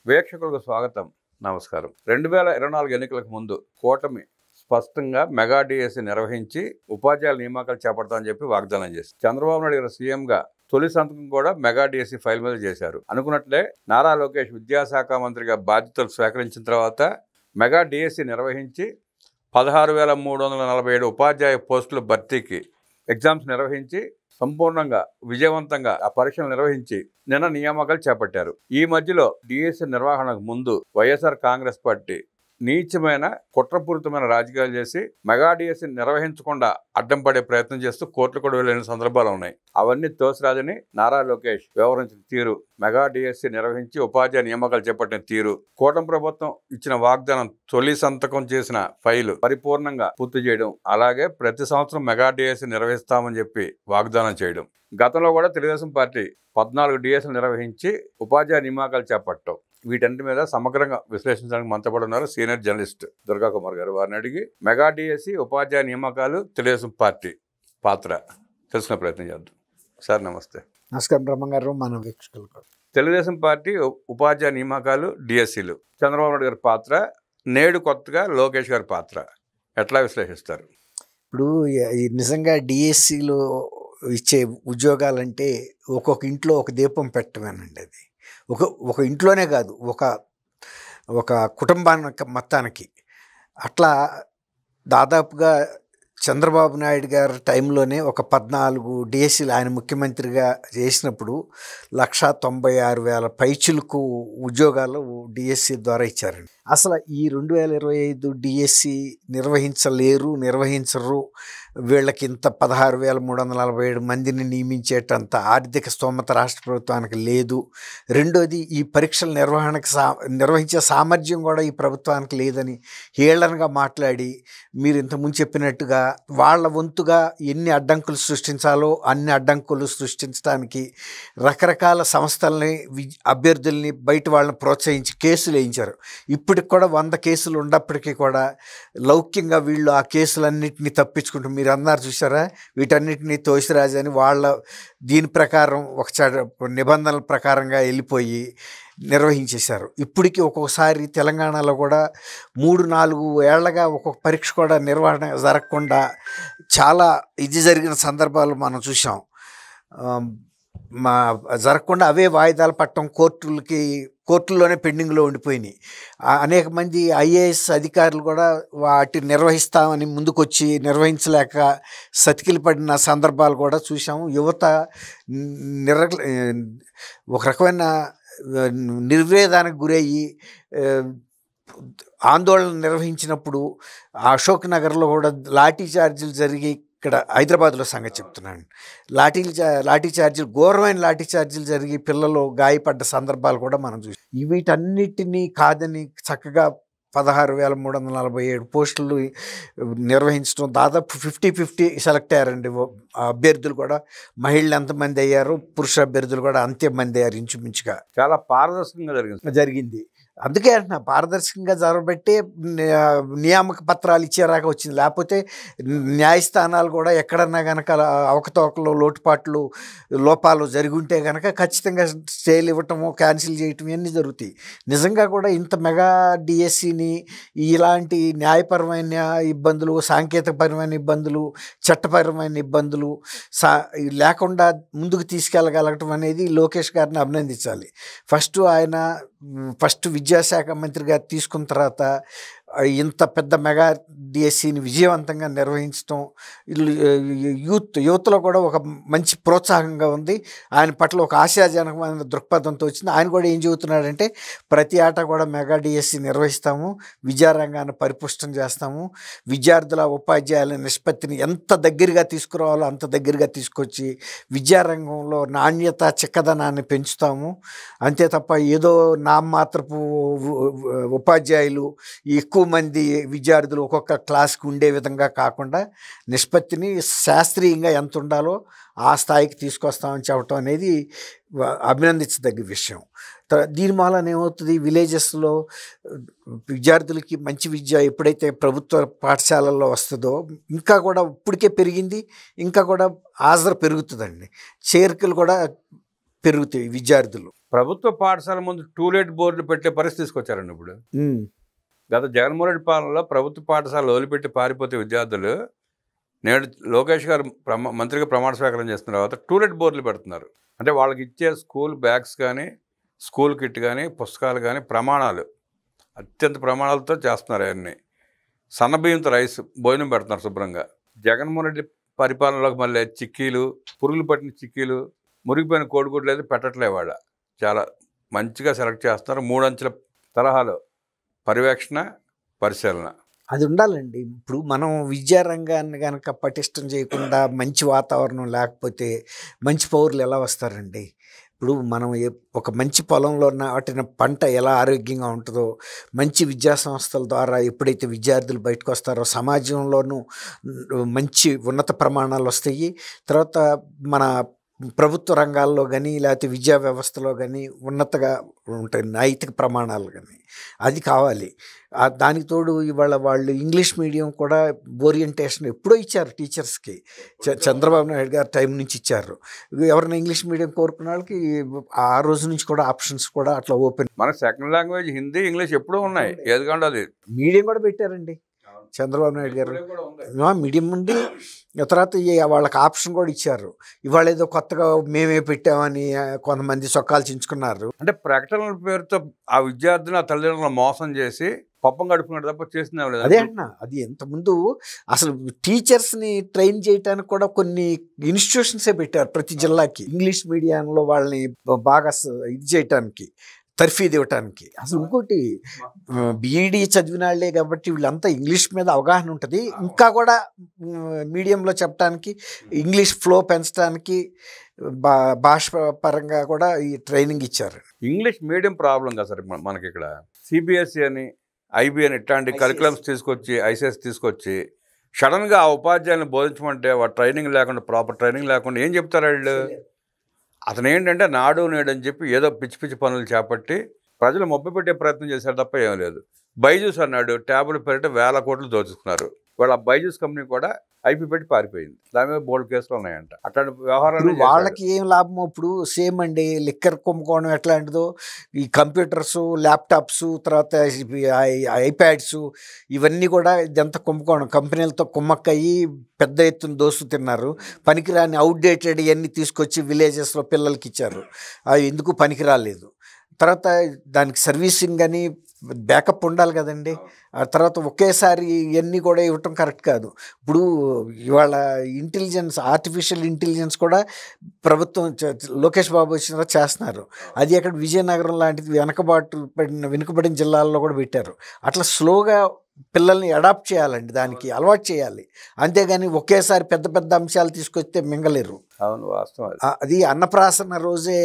వీక్షకులకు స్వాగతం, నమస్కారం. 2024 ఎన్నికలకు ముందు కూటమి స్పష్టంగా మెగా డిఎస్సి నిర్వహించి ఉపాధ్యాయుల నియామకాలు చేపడతామని చెప్పి వాగ్దానం చేశారు. చంద్రబాబు నాయుడు గారు సీఎంగా తొలి సంతకం కూడా మెగా డిఎస్సి ఫైల్ మీద చేశారు. అనుకున్నట్లే నారా లోకేష్ విద్యాశాఖ మంత్రిగా బాధ్యతలు స్వీకరించిన తర్వాత మెగా డిఎస్సి నిర్వహించి 16,347 ఉపాధ్యాయ పోస్టుల భర్తీకి ఎగ్జామ్స్ నిర్వహించి సంపూర్ణంగా విజయవంతంగా ఆ పరీక్షలు నిర్వహించి నిన్న నియామకాలు చేపట్టారు. ఈ మధ్యలో డిఎస్సి నిర్వహణకు ముందు వైఎస్ఆర్ కాంగ్రెస్ పార్టీ నీచమైన కుట్రపూరితమైన రాజకీయాలు చేసి మెగా డిఎస్సి నిర్వహించకుండా అడ్డం పడే ప్రయత్నం చేస్తూ కోర్టులు కూడా వెళ్ళిన సందర్భాలు ఉన్నాయి. అవన్నీ తోసిరాజని నారా లోకేష్ వివరించిన తీరు, మెగా డిఎస్సి నిర్వహించి ఉపాధ్యాయ నియామకాలు చేపట్టిన తీరు, కూటమి ప్రభుత్వం ఇచ్చిన వాగ్దానం తొలి సంతకం చేసిన ఫైలు పరిపూర్ణంగా పూర్తి చేయడం, అలాగే ప్రతి సంవత్సరం మెగా డిఎస్సి నిర్వహిస్తామని చెప్పి వాగ్దానం చేయడం. గతంలో కూడా తెలుగుదేశం పార్టీ 14 డిఎస్సీలు నిర్వహించి ఉపాధ్యాయ నియామకాలు చేపట్టడం, వీటన్నిటి మీద సమగ్రంగా విశ్లేషించడానికి మనతో ఉన్నారు సీనియర్ జర్నలిస్ట్ దుర్గా కుమార్ గారు. వారిని అడిగి మెగా డిఎస్సి ఉపాధ్యాయ నియామకాలు తెలుగుదేశం పార్టీ పాత్ర తెలుసుకునే ప్రయత్నం చేద్దాం. సార్ నమస్తే. నమస్కారం బ్రహ్మ గారు, మన వీక్షకులకు. తెలుగుదేశం పార్టీ ఉపాధ్యాయ నియామకాలు డిఎస్సీలు, చంద్రబాబు నాయుడు గారి పాత్ర, నేడు కొత్తగా లోకేష్ గారి పాత్ర ఎట్లా విశ్లేషిస్తారు? ఇప్పుడు నిజంగా డిఎస్సిలో ఇచ్చే ఉద్యోగాలంటే ఒక్కొక్క ఇంట్లో ఒక దీపం పెట్టమేనండి. అది ఒక ఇంట్లోనే కాదు, ఒక కుటుంబానికి మొత్తానికి. అట్లా దాదాపుగా చంద్రబాబు నాయుడు గారి టైంలోనే ఒక 14 డిఎస్సీలు ఆయన ముఖ్యమంత్రిగా చేసినప్పుడు 1,96,000 పైచులకు ఉద్యోగాలు డిఎస్సి ద్వారా ఇచ్చారండి. అసలు ఈ 2025 డిఎస్సి నిర్వహించరు, వీళ్ళకి ఇంత 16,347 మందిని నియమించేటంత ఆర్థిక స్తోమత రాష్ట్ర ప్రభుత్వానికి లేదు. రెండోది, ఈ పరీక్షల నిర్వహించే సామర్థ్యం కూడా ఈ ప్రభుత్వానికి లేదని హేళనగా మాట్లాడి, మీరు ఇంతకుముందు చెప్పినట్టుగా వాళ్ళ వంతుగా ఎన్ని అడ్డంకులు సృష్టించాలో అన్ని అడ్డంకులు సృష్టించడానికి రకరకాల సంస్థల్ని, అభ్యర్థుల్ని, బయట వాళ్ళని ప్రోత్సహించి కేసులు వేయించారు. ఇప్పటికి కూడా 100 కేసులు ఉన్నప్పటికీ కూడా లౌక్యంగా వీళ్ళు ఆ కేసులన్నింటినీ తప్పించుకుంటూ, మీరు అన్నారు చూసారా, వీటన్నిటినీ తోసిరాజని వాళ్ళ దీని ప్రకారం ఒక నిబంధనల ప్రకారంగా వెళ్ళిపోయి నిర్వహించేశారు. ఇప్పటికీ ఒక్కొక్కసారి తెలంగాణలో కూడా 3-4 ఏళ్లగా ఒక్కొక్క పరీక్ష కూడా నిర్వహణ జరగకుండా చాలా జరిగిన సందర్భాలు మనం చూసాం. జరగకుండా అవే వాయిదాలు పట్టడం, కోర్టుల్లోనే పెండింగ్లో ఉండిపోయినాయి. అనేక మంది ఐఏఎస్ అధికారులు కూడా వాటిని నిర్వహిస్తామని ముందుకొచ్చి నిర్వహించలేక సతికిలు పడిన సందర్భాలు కూడా చూసాము. యువత ఒక రకమైన నిర్వేదానికి గురయ్యి ఆందోళన నిర్వహించినప్పుడు అశోక్ నగర్లో కూడా లాఠీ చార్జీలు జరిగి, ఇక్కడ హైదరాబాద్లో సంగతి చెప్తున్నాను, లాఠీ ఛార్జీలు, ఘోరమైన లాఠీ ఛార్జీలు జరిగి పిల్లలు గాయపడ్డ సందర్భాలు కూడా మనం చూసాం. వీటన్నిటినీ కాదని చక్కగా 16,347 పోస్టులు నిర్వహించడం, దాదాపు 50-50 సెలెక్ట్ అయ్యారండి అభ్యర్థులు కూడా. మహిళలు ఎంతమంది అయ్యారు, పురుష అభ్యర్థులు కూడా అంతే మంది అయ్యారు ఇంచుమించుగా. చాలా పారదర్శకంగా జరిగింది. అందుకే అంటున్నా, పారదర్శకంగా జరగబట్టే నియామక పత్రాలు ఇచ్చేరాక వచ్చింది. లేకపోతే న్యాయస్థానాలు కూడా ఎక్కడన్నా కనుక అవకతవకలు, లోపాలు జరిగి ఉంటే కనుక ఖచ్చితంగా స్టేలు ఇవ్వటము, క్యాన్సిల్ చేయటం ఇవన్నీ జరుగుతాయి. నిజంగా కూడా ఇంత మెగా డిఎస్సిని ఇలాంటి న్యాయపరమైన ఇబ్బందులు, సాంకేతికపరమైన ఇబ్బందులు, చట్టపరమైన ఇబ్బందులు లేకుండా ముందుకు తీసుకెళ్ళగలగటం అనేది లోకేష్ గారిని అభినందించాలి. ఫస్ట్ విద్యాశాఖ మంత్రిగా తీసుకున్న తర్వాత ఇంత పెద్ద మెగా డిఎస్సిని విజయవంతంగా నిర్వహించడం యువతలో కూడా ఒక మంచి ప్రోత్సాహంగా ఉంది. ఆయన పట్ల ఒక ఆశాజనకమైన దృక్పథంతో వచ్చింది. ఆయన కూడా ఏం చెబుతున్నాడంటే, ప్రతి ఆట కూడా మెగా డిఎస్సి నిర్వహిస్తాము, విద్యారంగాన్ని పరిపుష్టం చేస్తాము, విద్యార్థుల ఉపాధ్యాయుల నిష్పత్తిని ఎంత దగ్గరగా తీసుకురావాలో అంత దగ్గరగా తీసుకొచ్చి విద్యారంగంలో నాణ్యత, చిక్కదనాన్ని పెంచుతాము, అంతే తప్ప ఏదో నామమాత్రపు ఉపాధ్యాయులు, ఎక్కువ మంది విద్యార్థులు ఒక్కొక్క క్లాస్కి ఉండే విధంగా కాకుండా నిష్పత్తిని శాస్త్రీయంగా ఎంత ఉండాలో ఆ స్థాయికి తీసుకొస్తామని చెప్పడం అనేది అభినందించదగ్గ విషయం. దీని మూలన ఏమవుతుంది, విలేజెస్లో విద్యార్థులకి మంచి విద్య ఎప్పుడైతే ప్రభుత్వ పాఠశాలల్లో వస్తుందో, ఇంకా కూడా ఇప్పటికే పెరిగింది, ఇంకా కూడా హాజరు పెరుగుతుందండి. చేరికలు కూడా పెరుగుతాయి విద్యార్థులు. ప్రభుత్వ పాఠశాల ముందు టూలెట్ బోర్డులు పెట్టే పరిస్థితి తీసుకొచ్చారండి ఇప్పుడు. గత జగన్మోహన్ రెడ్డి పాలనలో ప్రభుత్వ పాఠశాలలు వదిలిపెట్టి పారిపోతే విద్యార్థులు నేడు లోకేష్ గారు మంత్రిగా ప్రమాణ స్వీకారం చేస్తున్న తర్వాత టూలెట్ బోర్డులు పెడుతున్నారు. అంటే వాళ్ళకి ఇచ్చే స్కూల్ బ్యాగ్స్ కానీ స్కూల్ కిట్ కానీ పుస్తకాలు కానీ ప్రమాణాలు అత్యంత ప్రమాణాలతో చేస్తున్నారు. అవన్నీ సన్నబియ్యంతో రైస్ భోజనం పెడుతున్నారు శుభ్రంగా. జగన్మోహన్ రెడ్డి పరిపాలనలోకి మళ్ళీ చిక్కీలు, పురుగులు పట్టిన చిక్కీలు, మురిగిపోయిన కోడిగుడ్లు అయితే పెట్టట్లేదు. వాళ్ళ చాలా మంచిగా సెలెక్ట్ చేస్తున్నారు. 3 అంచెల తరహాలో పర్యవేక్షణ, పరిశీలన అది ఉండాలండి. ఇప్పుడు మనం విద్యారంగాన్ని కనుక పటిష్టం చేయకుండా మంచి వాతావరణం లేకపోతే మంచి పౌరులు ఎలా వస్తారండి? ఇప్పుడు మనం ఒక మంచి పొలంలో నాటిన పంట ఎలా ఆరోగ్యంగా ఉంటుందో, మంచి విద్యా సంస్థల ద్వారా ఎప్పుడైతే విద్యార్థులు బయటకు వస్తారో సమాజంలోనూ మంచి ఉన్నత ప్రమాణాలు వస్తాయి. తర్వాత మన ప్రభుత్వ రంగాల్లో కానీ లేకపోతే విద్యా వ్యవస్థలో కానీ ఉన్నతగా ఉంటాయి నైతిక ప్రమాణాలు కానీ. అది కావాలి. దానికి తోడు ఇవాళ వాళ్ళు ఇంగ్లీష్ మీడియం కూడా ఓరియంటేషన్ ఎప్పుడో ఇచ్చారు టీచర్స్కి. చంద్రబాబు నాయుడు గారు టైం నుంచి ఇచ్చారు. ఎవరైనా ఇంగ్లీష్ మీడియం కోరుకున్న వాళ్ళకి ఆ రోజు నుంచి కూడా ఆప్షన్స్ కూడా అట్లా ఓపెన్. మనకు సెకండ్ లాంగ్వేజ్ హిందీ, ఇంగ్లీష్ ఎప్పుడూ ఉన్నాయి. ఏది కాండి అది మీడియం కూడా పెట్టారండి చంద్రబాబు నాయుడు గారు. మీడియం ఉండి తర్వాత వాళ్ళకి ఆప్షన్ కూడా ఇచ్చారు. ఇవాళ ఏదో కొత్తగా మేమే పెట్టామని కొంతమంది సొక్కాలు చించుకున్నారు. అంటే ప్రకటనల పేరుతో ఆ విద్యార్థులను ఆ తల్లిదండ్రులను మోసం చేసి పప్పం గడుపుకున్నాడు తప్ప చేసిన అదే అంటున్నా. అది ఇంతకుముందు అసలు టీచర్స్ని ట్రైన్ చేయడానికి కూడా కొన్ని ఇన్స్టిట్యూషన్సే పెట్టారు ప్రతి జిల్లాకి. ఇంగ్లీష్ మీడియంలో వాళ్ళని బాగా ఇది చేయటానికి, తర్ఫీదు ఇవ్వటానికి. అసలు ఇంకోటి బీఈడీ చదివిన వాళ్ళే కాబట్టి వీళ్ళంతా ఇంగ్లీష్ మీద అవగాహన ఉంటుంది. ఇంకా కూడా మీడియంలో చెప్పడానికి, ఇంగ్లీష్ ఫ్లో పెంచడానికి భాష పరంగా కూడా ఈ ట్రైనింగ్ ఇచ్చారు. ఇంగ్లీష్ మీడియం ప్రాబ్లం కదా సార్ మనకి ఇక్కడ. సిబిఎస్ఈ అని, ఐబీ అని ఇట్లాంటి కరికులమ్స్ తీసుకొచ్చి, ఐసిఎస్ తీసుకొచ్చి సడన్గా ఆ ఉపాధ్యాయులను బోధించమంటే వాడు ట్రైనింగ్ లేకుండా, ప్రాపర్ ట్రైనింగ్ లేకుండా ఏం చెప్తారు వాళ్ళు? అతను ఏంటంటే నాడు నేడు అని చెప్పి ఏదో పిచ్చి పిచ్చి పనులు చేపట్టి ప్రజలు మొబ్బపెట్టే ప్రయత్నం చేశారు తప్ప ఏం లేదు. బైజూస్ అన్నాడు, ట్యాబులు పెట్టి 1000 కోట్లు దోచుకున్నారు. వాళ్ళ బైజూస్ కంపెనీ కూడా ఐపీ పెట్టి పారిపోయింది. దాని మీద బోల్డ్ కేసులు ఉన్నాయంట. అట్లాంటి వ్యవహారాలు వాళ్ళకి ఏం లాభమో ఇప్పుడు సేమ్ అండి. లిక్కర్ కుంభకోణం ఎట్లాంటిదో ఈ కంప్యూటర్స్, ల్యాప్టాప్స్, తర్వాత ఐప్యాడ్స్ ఇవన్నీ కూడా ఇదంతా కుంభకోణం. కంపెనీలతో కుమ్మక్కయ్యి పెద్ద ఎత్తున దోసు తిన్నారు. పనికిరాని అవుట్డేటెడ్ ఇవన్నీ తీసుకొచ్చి విలేజెస్లో పిల్లలకి ఇచ్చారు. అవి ఎందుకు పనికిరాలేదు. తర్వాత దానికి సర్వీసింగ్ అని బ్యాకప్ ఉండాలి కదండి. ఆ తర్వాత ఒకేసారి ఇవన్నీ కూడా ఇవ్వటం కరెక్ట్ కాదు. ఇప్పుడు ఇవాళ ఇంటెలిజెన్స్, ఆర్టిఫిషియల్ ఇంటెలిజెన్స్ కూడా ప్రభుత్వం లోకేష్ బాబు వచ్చిన చేస్తున్నారు. అది అక్కడ విజయనగరం లాంటిది వెనుకబడిన జిల్లాల్లో కూడా పెట్టారు. అట్లా స్లోగా పిల్లల్ని అడాప్ట్ చేయాలండి, దానికి అలవాటు చేయాలి. అంతేగాని ఒకేసారి పెద్ద పెద్ద అంశాలు తీసుకొస్తే మింగలేరు. అవును, వాస్తవం. అది అన్నప్రాసన రోజే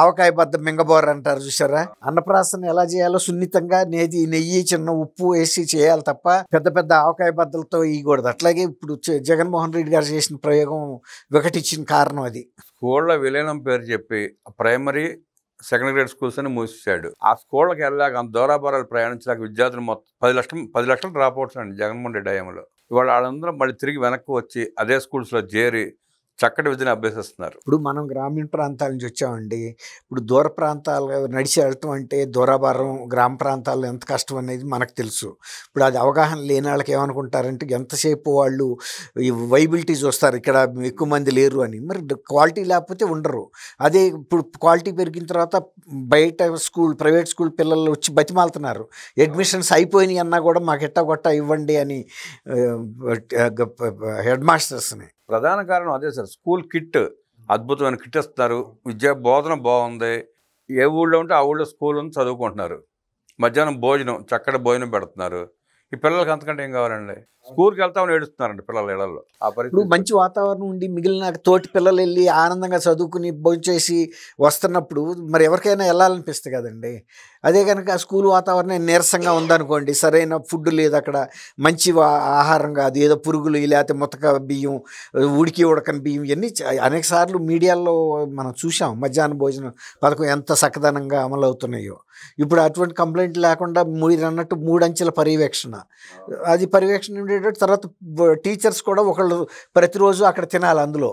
ఆవకాయ బద్ద మింగబోరు అంటారు చూసారా. అన్నప్రాసన ఎలా చేయాలో సున్నితంగా నెయ్యి, చిన్న ఉప్పు వేసి చేయాలి తప్ప పెద్ద పెద్ద ఆవకాయ బద్దలతో ఇవ్వకూడదు. అట్లాగే ఇప్పుడు జగన్మోహన్ రెడ్డి గారు చేసిన ప్రయోగం వికటించిన కారణం అది. స్కూళ్ళ విలీనం పేరు చెప్పి ప్రైమరీ, సెకండ్ గ్రేడ్ స్కూల్స్ అని మూసేశాడు. ఆ స్కూళ్ళకి వెళ్ళాక అంత దూరాభారాలు ప్రయాణించలేక విద్యార్థులు మొత్తం 10 లక్షలు డ్రాప్ అవుట్స్ అండి జగన్మోహన్ రెడ్డి హయాంలో. ఇవాళ వాళ్ళందరూ మళ్ళీ తిరిగి వెనక్కి వచ్చి అదే స్కూల్స్లో చేరి చక్కటి విద్యను అభ్యసిస్తున్నారు. ఇప్పుడు మనం గ్రామీణ ప్రాంతాల నుంచి వచ్చామండి. ఇప్పుడు దూర ప్రాంతాలు నడిచి వెళ్తాం అంటే దూరాభారం, గ్రామ ప్రాంతాల్లో ఎంత కష్టం అనేది మనకు తెలుసు. ఇప్పుడు అది అవగాహన లేని వాళ్ళకి ఏమనుకుంటారంటే ఎంతసేపు వాళ్ళు ఈ వైబిలిటీ చూస్తారు, ఇక్కడ ఎక్కువ మంది లేరు అని. మరి క్వాలిటీ లేకపోతే ఉండరు. అదే ఇప్పుడు క్వాలిటీ పెరిగిన తర్వాత బయట ప్రైవేట్ స్కూల్ పిల్లలు వచ్చి బతిమాలుతున్నారు. అడ్మిషన్స్ అయిపోయినాయి అన్నా కూడా మాకు ఎట్టగొట్ట ఇవ్వండి అని హెడ్ మాస్టర్స్ని. ప్రధాన కారణం అదే సార్. స్కూల్ కిట్ అద్భుతమైన కిట్ ఇస్తున్నారు. విద్యా బోధన బాగుంది. ఏ ఊళ్ళో ఉంటే ఆ ఊళ్ళో స్కూల్ ఉంది, చదువుకుంటున్నారు. మధ్యాహ్నం భోజనం, చక్కటి భోజనం పెడుతున్నారు. ఈ పిల్లలకి అంతకంటే ఏం కావాలండి? స్కూల్కి వెళ్తామని ఏడుస్తున్నారండి పిల్లల ఇళ్లలో. ఆ పరిస్థితి మంచి వాతావరణం ఉండి మిగిలిన తోటి పిల్లలు వెళ్ళి ఆనందంగా చదువుకుని భోంచేసి వస్తున్నప్పుడు మరి ఎవరికైనా వెళ్ళాలనిపిస్తుంది కదండి. అదే కనుక స్కూల్ వాతావరణం నీరసంగా ఉందనుకోండి, సరైన ఫుడ్ లేదు అక్కడ, మంచి ఆహారం కాదు, ఏదో పురుగులు లేకపోతే ముతక బియ్యం, ఉడకని బియ్యం, ఇవన్నీ అనేక సార్లు మీడియాలో మనం చూసాం. మధ్యాహ్న భోజనం పథకం ఎంత చక్కదనంగా అమలు అవుతున్నాయో. ఇప్పుడు అటువంటి కంప్లైంట్ లేకుండా మీరు అన్నట్టు 3 అంచెల పర్యవేక్షణ, అది పర్యవేక్షణ ఉండేటట్టు. తర్వాత టీచర్స్ కూడా ఒకళ్ళు ప్రతిరోజు అక్కడ తినాలి. అందులో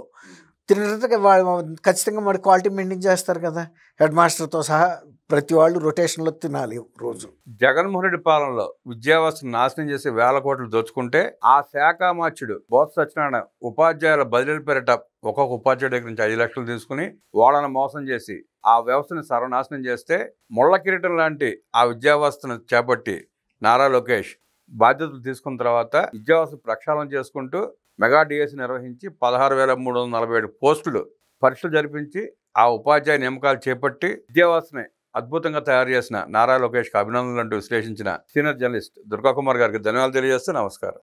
తిన్నట్టుగా వాళ్ళు ఖచ్చితంగా మరి క్వాలిటీ మెయింటైన్ చేస్తారు కదా. హెడ్ మాస్టర్తో సహా ప్రతి వాళ్ళు రొటేషన్లో తినాలి రోజు. జగన్మోహన్ రెడ్డి పాలనలో విద్యా వ్యవస్థను నాశనం చేసి వేల కోట్లు దోచుకుంటే ఆ శాఖ మార్చుడు బోత్స సత్యనారాయణ ఉపాధ్యాయుల బదిలీల పేరిట ఒక్కొక్క ఉపాధ్యాయుడి దగ్గర నుంచి 5 లక్షలు తీసుకుని వాళ్ళని మోసం చేసి ఆ వ్యవస్థని సర్వనాశనం చేస్తే ముళ్ళ కిరీటం లాంటి ఆ విద్యా వ్యవస్థను చేపట్టి నారా లోకేష్ బాధ్యతలు తీసుకున్న తర్వాత విద్యా వ్యవస్థ ప్రక్షాళన చేసుకుంటూ మెగా డిఎస్సి నిర్వహించి 16,347 పోస్టులు పరీక్షలు జరిపించి ఆ ఉపాధ్యాయ నియామకాలు చేపట్టి విద్యా వ్యవస్థని అద్భుతంగా తయారు చేసిన నారా లోకేష్కి అభినందనలు అంటూ విశ్లేషించిన సీనియర్ జర్నలిస్ట్ దుర్గా కుమార్ గారికి ధన్యవాదాలు తెలియజేస్తూ నమస్కారం.